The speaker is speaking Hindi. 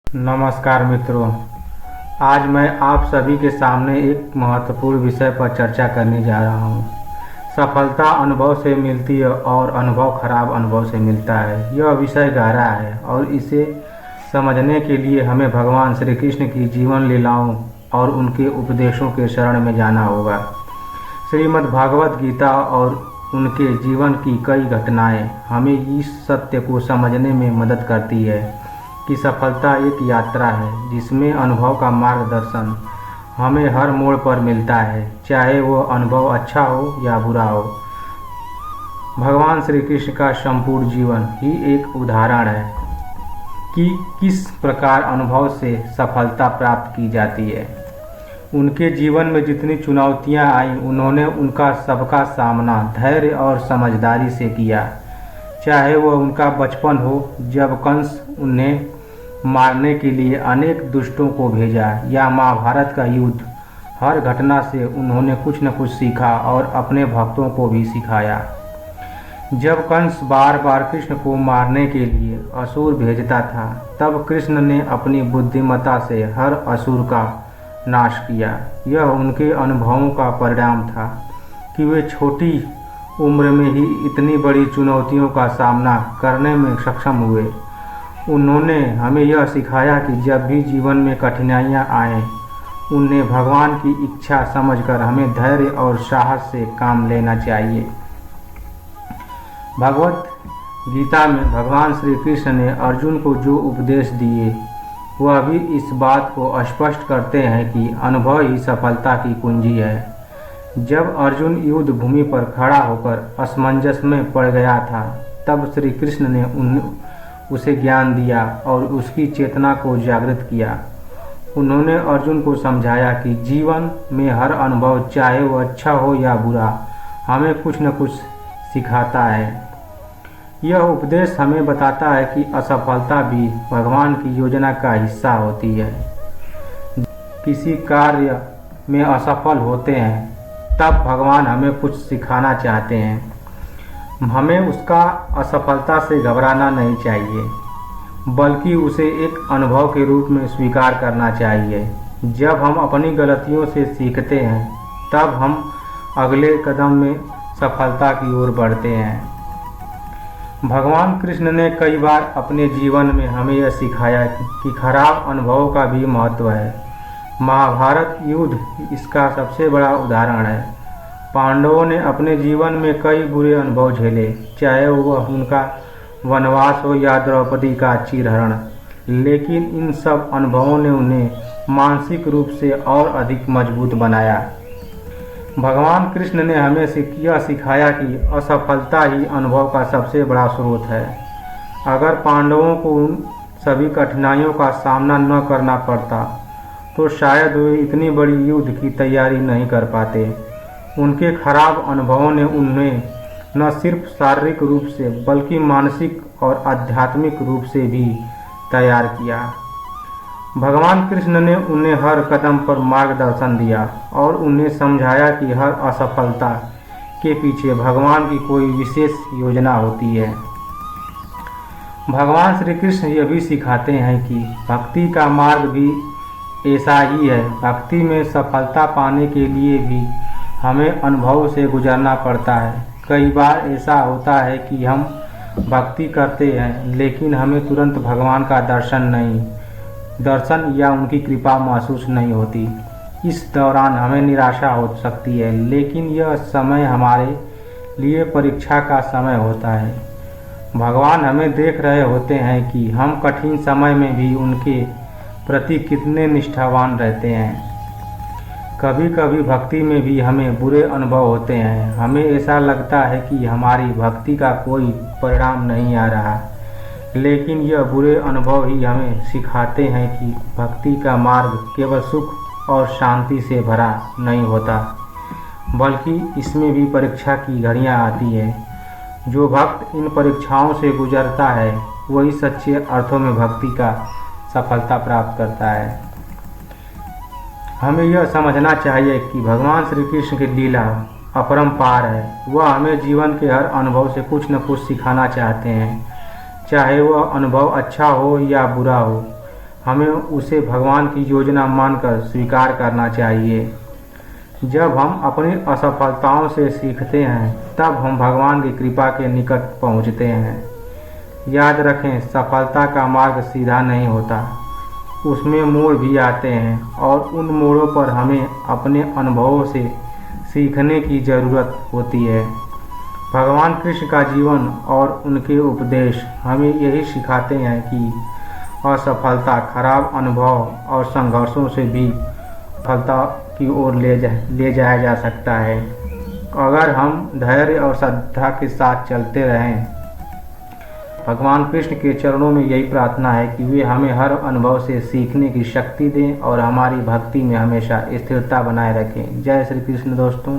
नमस्कार मित्रों, आज मैं आप सभी के सामने एक महत्वपूर्ण विषय पर चर्चा करने जा रहा हूँ। सफलता अनुभव से मिलती है और अनुभव खराब अनुभव से मिलता है। यह विषय गहरा है और इसे समझने के लिए हमें भगवान श्री कृष्ण की जीवन लीलाओं और उनके उपदेशों के शरण में जाना होगा। श्रीमद् भागवत गीता और उनके जीवन की कई घटनाएं हमें इस सत्य को समझने में मदद करती है कि सफलता एक यात्रा है जिसमें अनुभव का मार्गदर्शन हमें हर मोड़ पर मिलता है, चाहे वह अनुभव अच्छा हो या बुरा हो। भगवान श्री कृष्ण का संपूर्ण जीवन ही एक उदाहरण है कि किस प्रकार अनुभव से सफलता प्राप्त की जाती है। उनके जीवन में जितनी चुनौतियां आईं, उन्होंने उनका सबका सामना धैर्य और समझदारी से किया। चाहे वह उनका बचपन हो जब कंस उन्हें मारने के लिए अनेक दुष्टों को भेजा, या महाभारत का युद्ध, हर घटना से उन्होंने कुछ न कुछ सीखा और अपने भक्तों को भी सिखाया। जब कंस बार बार कृष्ण को मारने के लिए असुर भेजता था, तब कृष्ण ने अपनी बुद्धिमत्ता से हर असुर का नाश किया। यह उनके अनुभवों का परिणाम था कि वे छोटी उम्र में ही इतनी बड़ी चुनौतियों का सामना करने में सक्षम हुए। उन्होंने हमें यह सिखाया कि जब भी जीवन में कठिनाइयाँ आएं, उन्हें भगवान की इच्छा समझकर हमें धैर्य और साहस से काम लेना चाहिए। भगवत गीता में भगवान श्री कृष्ण ने अर्जुन को जो उपदेश दिए, वह भी इस बात को स्पष्ट करते हैं कि अनुभव ही सफलता की कुंजी है। जब अर्जुन युद्ध भूमि पर खड़ा होकर असमंजस में पड़ गया था, तब श्री कृष्ण ने उसे ज्ञान दिया और उसकी चेतना को जागृत किया। उन्होंने अर्जुन को समझाया कि जीवन में हर अनुभव, चाहे वह अच्छा हो या बुरा, हमें कुछ न कुछ सिखाता है। यह उपदेश हमें बताता है कि असफलता भी भगवान की योजना का हिस्सा होती है। किसी कार्य में असफल होते हैं, तब भगवान हमें कुछ सिखाना चाहते हैं। हमें उसका असफलता से घबराना नहीं चाहिए, बल्कि उसे एक अनुभव के रूप में स्वीकार करना चाहिए। जब हम अपनी गलतियों से सीखते हैं, तब हम अगले कदम में सफलता की ओर बढ़ते हैं। भगवान कृष्ण ने कई बार अपने जीवन में हमें यह सिखाया कि खराब अनुभवों का भी महत्व है। महाभारत युद्ध इसका सबसे बड़ा उदाहरण है। पांडवों ने अपने जीवन में कई बुरे अनुभव झेले, चाहे वह उनका वनवास हो या द्रौपदी का चीरहरण, लेकिन इन सब अनुभवों ने उन्हें मानसिक रूप से और अधिक मजबूत बनाया। भगवान कृष्ण ने हमें यह सिखाया कि असफलता ही अनुभव का सबसे बड़ा स्रोत है। अगर पांडवों को उन सभी कठिनाइयों का सामना न करना पड़ता, तो शायद वे इतनी बड़ी युद्ध की तैयारी नहीं कर पाते। उनके खराब अनुभवों ने उन्हें न सिर्फ शारीरिक रूप से, बल्कि मानसिक और आध्यात्मिक रूप से भी तैयार किया। भगवान कृष्ण ने उन्हें हर कदम पर मार्गदर्शन दिया और उन्हें समझाया कि हर असफलता के पीछे भगवान की कोई विशेष योजना होती है। भगवान श्री कृष्ण यह भी सिखाते हैं कि भक्ति का मार्ग भी ऐसा ही है। भक्ति में सफलता पाने के लिए भी हमें अनुभव से गुजरना पड़ता है। कई बार ऐसा होता है कि हम भक्ति करते हैं, लेकिन हमें तुरंत भगवान का दर्शन या उनकी कृपा महसूस नहीं होती। इस दौरान हमें निराशा हो सकती है, लेकिन यह समय हमारे लिए परीक्षा का समय होता है। भगवान हमें देख रहे होते हैं कि हम कठिन समय में भी उनके प्रति कितने निष्ठावान रहते हैं। कभी कभी भक्ति में भी हमें बुरे अनुभव होते हैं। हमें ऐसा लगता है कि हमारी भक्ति का कोई परिणाम नहीं आ रहा, लेकिन यह बुरे अनुभव ही हमें सिखाते हैं कि भक्ति का मार्ग केवल सुख और शांति से भरा नहीं होता, बल्कि इसमें भी परीक्षा की घड़ियां आती हैं। जो भक्त इन परीक्षाओं से गुजरता है, वही सच्चे अर्थों में भक्ति का सफलता प्राप्त करता है। हमें यह समझना चाहिए कि भगवान श्री कृष्ण की लीला अपरंपार है। वह हमें जीवन के हर अनुभव से कुछ न कुछ सिखाना चाहते हैं, चाहे वह अनुभव अच्छा हो या बुरा हो। हमें उसे भगवान की योजना मानकर स्वीकार करना चाहिए। जब हम अपनी असफलताओं से सीखते हैं तब हम भगवान की कृपा के निकट पहुंचते हैं। याद रखें, सफलता का मार्ग सीधा नहीं होता, उसमें मोड़ भी आते हैं और उन मोड़ों पर हमें अपने अनुभवों से सीखने की ज़रूरत होती है। भगवान कृष्ण का जीवन और उनके उपदेश हमें यही सिखाते हैं कि असफलता, खराब अनुभव और संघर्षों से भी सफलता की ओर ले जाया जा सकता है, अगर हम धैर्य और श्रद्धा के साथ चलते रहें। भगवान कृष्ण के चरणों में यही प्रार्थना है कि वे हमें हर अनुभव से सीखने की शक्ति दें और हमारी भक्ति में हमेशा स्थिरता बनाए रखें। जय श्री कृष्ण दोस्तों।